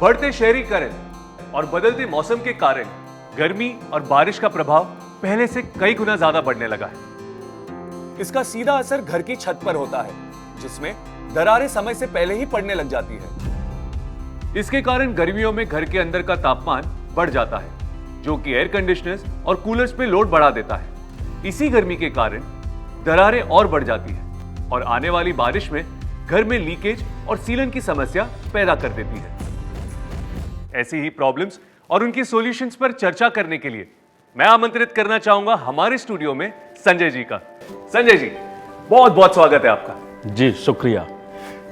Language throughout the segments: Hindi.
बढ़ते शहरीकरण और बदलते मौसम के कारण गर्मी और बारिश का प्रभाव पहले से कई गुना ज्यादा बढ़ने लगा है। इसका सीधा असर घर की छत पर होता है, जिसमें दरारें समय से पहले ही पड़ने लग जाती है। इसके कारण गर्मियों में घर के अंदर का तापमान बढ़ जाता है, जो कि एयर कंडीशनर्स और कूलर्स पे लोड बढ़ा देता है। इसी गर्मी के कारण दरारें और बढ़ जाती है और आने वाली बारिश में घर में लीकेज और सीलन की समस्या पैदा कर देती है। ऐसी ही प्रॉब्लम्स और उनकी सॉल्यूशंस पर चर्चा करने के लिए मैं आमंत्रित करना चाहूंगा हमारे स्टूडियो में संजय जी का। संजय जी, बहुत बहुत स्वागत है आपका। जी शुक्रिया।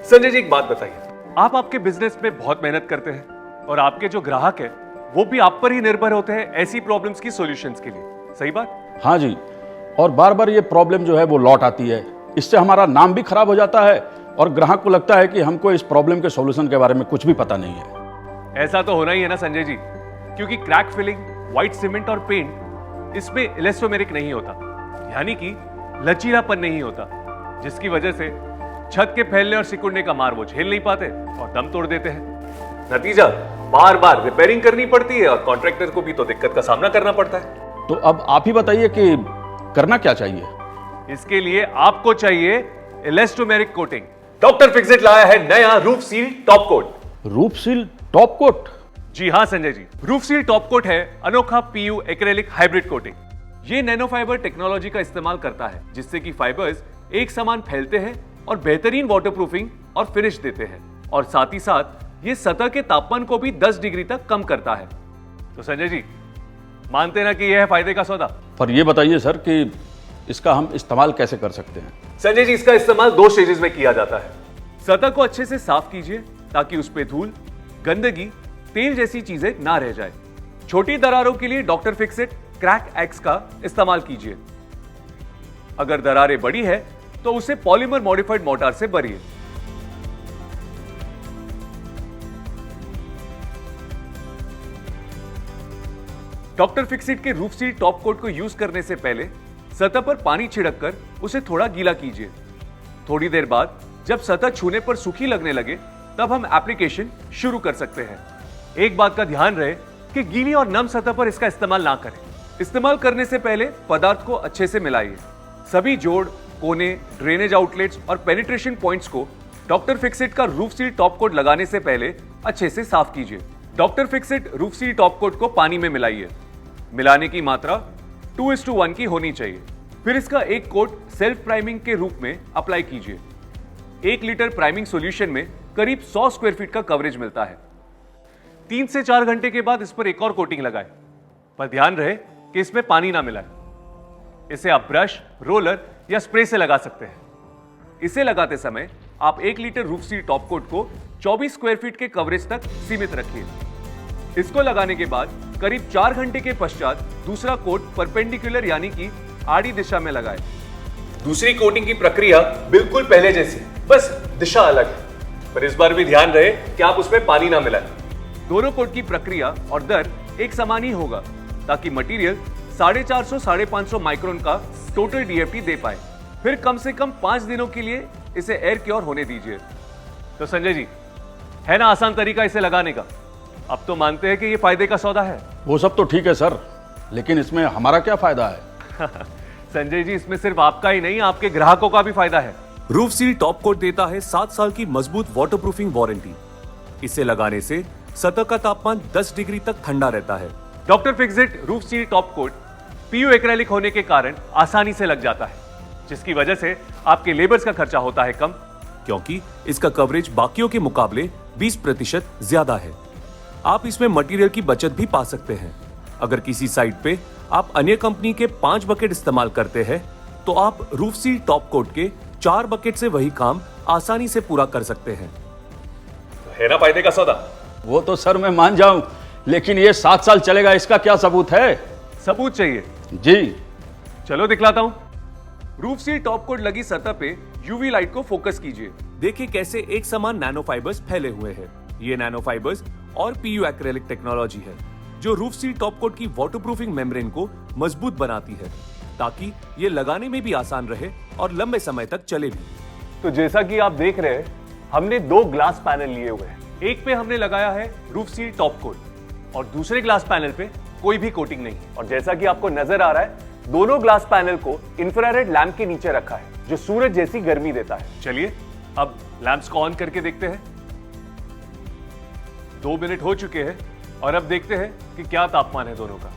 संजय जी, एक बात बताइए, आप आपके बिजनेस में बहुत मेहनत करते हैं और आपके जो ग्राहक है वो भी आप पर ही निर्भर होते हैं ऐसी प्रॉब्लम्स की सॉल्यूशंस के लिए, सही बात? हाँ जी, और बार बार ये प्रॉब्लम जो है वो लौट आती है। इससे हमारा नाम भी खराब हो जाता है और ग्राहक को लगता है कि हमको इस प्रॉब्लम के सॉल्यूशन के बारे में कुछ भी पता नहीं है। ऐसा तो होना ही है ना संजय जी, क्योंकि क्रैक फिलिंग, व्हाइट सीमेंट और पेंट, इसमें इलास्टोमेरिक नहीं होता, यानी कि लचीलापन नहीं होता, जिसकी वजह से छत के फैलने और सिकुड़ने का मार वो झेल नहीं पाते और दम तोड़ देते हैं। नतीजा, बार बार रिपेयरिंग करनी पड़ती है और कॉन्ट्रैक्टर को भी तो दिक्कत का सामना करना पड़ता है। तो अब आप ही बताइए कि करना क्या चाहिए? इसके लिए आपको चाहिए इलास्टोमेरिक कोटिंग। डॉक्टर फिक्सिट लाया है नया roof seal top coat. Roof seal top coat? जी हाँ Sanjay ji, roof seal top coat है अनोखा पीयू एक्रेलिक हाइब्रिड कोटिंग। ये नैनो फाइबर टेक्नोलॉजी का इस्तेमाल करता है, जिससे कि फाइबर्स एक समान फैलते हैं और बेहतरीन वाटरप्रूफिंग और फिनिश देते हैं, और साथ ही साथ ये सतह के तापमान को भी 10 डिग्री तक कम करता है। तो संजय जी, मानते ना कि यह है फायदे का सौदा? पर ये बताइए सर कि इसका हम इस्तेमाल कैसे कर सकते हैं? संजय जी, इसका इस्तेमाल 2 स्टेजेस में किया जाता है। सतह को अच्छे से साफ कीजिए ताकि उस पे धूल, गंदगी, तेल जैसी चीजें ना रह जाए। छोटी दरारों के लिए डॉक्टर फिक्सिट क्रैक एक्स का इस्तेमाल कीजिए। अगर दरारें बड़ी है तो उसे पॉलीमर मॉडिफाइड मोर्टार से भरिए। डॉक्टर फिक्सिट के रूफ सील टॉप कोट को यूज करने से पहले सतह पर पानी छिड़क कर उसे थोड़ा गीला कीजिए। थोड़ी देर बाद जब सतह छूने पर सूखी लगने लगे तब हम एप्लीकेशन शुरू कर सकते हैं। एक बात का ध्यान रहे कि गीली और नम सतह पर इसका इस्तेमाल ना करें। इस्तेमाल करने से पहले पदार्थ को अच्छे से मिलाइए। सभी जोड़, कोने, ड्रेनेज आउटलेट्स और पेनिट्रेशन पॉइंट्स को डॉक्टर फिक्सिट का रूफ सील टॉप कोट लगाने से पहले अच्छे से साफ कीजिए। Doctor Fixit roof seal top coat को पानी में मिलाइए। मिलाने की मात्रा 2:1 की होनी चाहिए। फिर इसका एक कोट सेल्फ प्राइमिंग के रूप में अप्लाई कीजिए। 1 लीटर प्राइमिंग सॉल्यूशन में करीब 100 स्क्वायर फीट का कवरेज मिलता है। 3 से 4 घंटे के बाद इस पर एक और कोटिंग लगाएं, पर ध्यान रहे कि इसमें पानी ना मिलाएं। इसे आप ब्रश, रोलर या स्प्रे से लगा सकते हैं। इसे लगाते समय आप 1 litre roof seal top coat को 24 स्क्वायर फीट के कवरेज तक सीमित रखिए। इसको लगाने के बाद करीब 4 घंटे के पश्चात दूसरा कोट परपेंडिकुलर यानी कि आड़ी दिशा में लगाएं। दूसरी कोटिंग की प्रक्रिया बिल्कुल पहले जैसी, बस दिशा अलग है, पर इस बार भी ध्यान रहे कि आप उसमें पानी ना मिलाएं। दोनों कोट की प्रक्रिया और दर एक समान ही होगा ताकि मटेरियल 450-550 माइक्रोन का टोटल डीएफटी दे पाए। फिर कम से कम 5 दिनों के लिए इसे एयर क्योर होने दीजिए। तो संजय जी, है ना आसान तरीका इसे लगाने का? अब तो मानते हैं कि ये फायदे का सौदा है। वो सब तो ठीक है सर, लेकिन इसमें हमारा क्या फायदा है? संजय जी, इसमें सिर्फ आपका ही नहीं, आपके ग्राहकों का भी फायदा है। रूफ सील टॉप कोट देता है 7 साल की मजबूत वाटरप्रूफिंग वारंटी। इसे लगाने से सतह का तापमान 10 डिग्री तक ठंडा रहता है। Doctor Fixit roof seal top coat PU acrylic होने के कारण आसानी से लग जाता है, जिसकी वजह से आपके लेबर्स का खर्चा होता है कम, क्योंकि इसका कवरेज बाकियों के मुकाबले 20% ज्यादा है। आप इसमें मटेरियल की बचत भी पा सकते हैं। अगर किसी साइट पे आप अन्य कंपनी के 5 बकेट इस्तेमाल करते हैं तो आप रूफ सील टॉप कोट के 4 बकेट से वही काम आसानी से पूरा कर सकते हैं। है ना फायदे का सौदा? वो तो सर मैं मान जाऊं, लेकिन ये 7 साल चलेगा, इसका क्या सबूत है? सबूत चाहिए? जी चलो दिखलाता हूं। रूफ सील टॉप कोट लगी सतह पे यूवी लाइट को फोकस कीजिए। देखिए कैसे एक समान नैनो फाइबर्स फैले हुए हैं। ये नैनो फाइबर्स और पीयू एक्रेलिक टेक्नोलॉजी है जो रूफ सील टॉप कोट की वाटरप्रूफिंग मेम्ब्रेन को मजबूत बनाती है ताकि ये लगाने में भी आसान रहे और लंबे समय तक चले भी। तो जैसा कि आप देख रहे हैं, हमने 2 ग्लास पैनल लिए हुए हैं। एक पे हमने लगाया है रूफ सील टॉप कोट और दूसरे ग्लास पैनल पे कोई भी कोटिंग नहीं है। और जैसा कि आपको नजर आ रहा है, दोनों ग्लास पैनल को इंफ्रारेड लैंप के नीचे रखा है जो सूरज जैसी गर्मी देता है। चलिए अब लैंप्स को ऑन करके देखते हैं। 2 मिनट हो चुके हैं और अब देखते हैं कि क्या तापमान है दोनों का।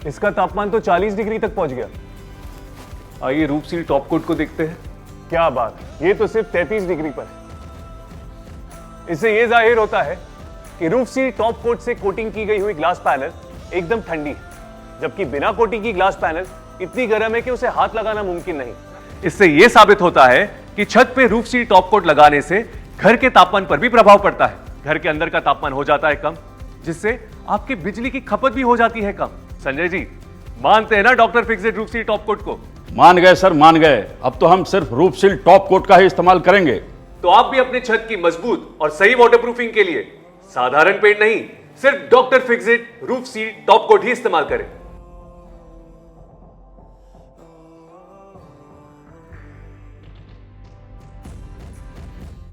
इसका तापमान तो 40 डिग्री तक पहुंच गया। आइए रूफ सील टॉप कोट को देखते हैं। क्या बात है, ये तो सिर्फ 33 डिग्री पर है। इससे यह जाहिर होता है कि रूफ सील टॉप कोट से कोटिंग की गई हुई ग्लास पैनल एकदम ठंडी है, जबकि बिना कोटिंग की ग्लास पैनल इतनी गर्म है कि उसे हाथ लगाना मुमकिन नहीं। इससे यह साबित होता है कि छत पे रूफ सील टॉप कोट लगाने से घर के तापमान पर भी प्रभाव पड़ता है। घर के अंदर का तापमान हो जाता है कम, जिससे आपके बिजली की खपत भी हो जाती है कम। संजय जी, मानते हैं ना doctor Fixit roof seal top coat को? मान गए सर, मान गए। अब तो हम सिर्फ रूफ सील टॉप कोट का ही इस्तेमाल करेंगे। तो आप भी अपने छत की मजबूत और सही वाटरप्रूफिंग के लिए साधारण पेंट नहीं, सिर्फ doctor Fixit roof seal top coat ही इस्तेमाल करें।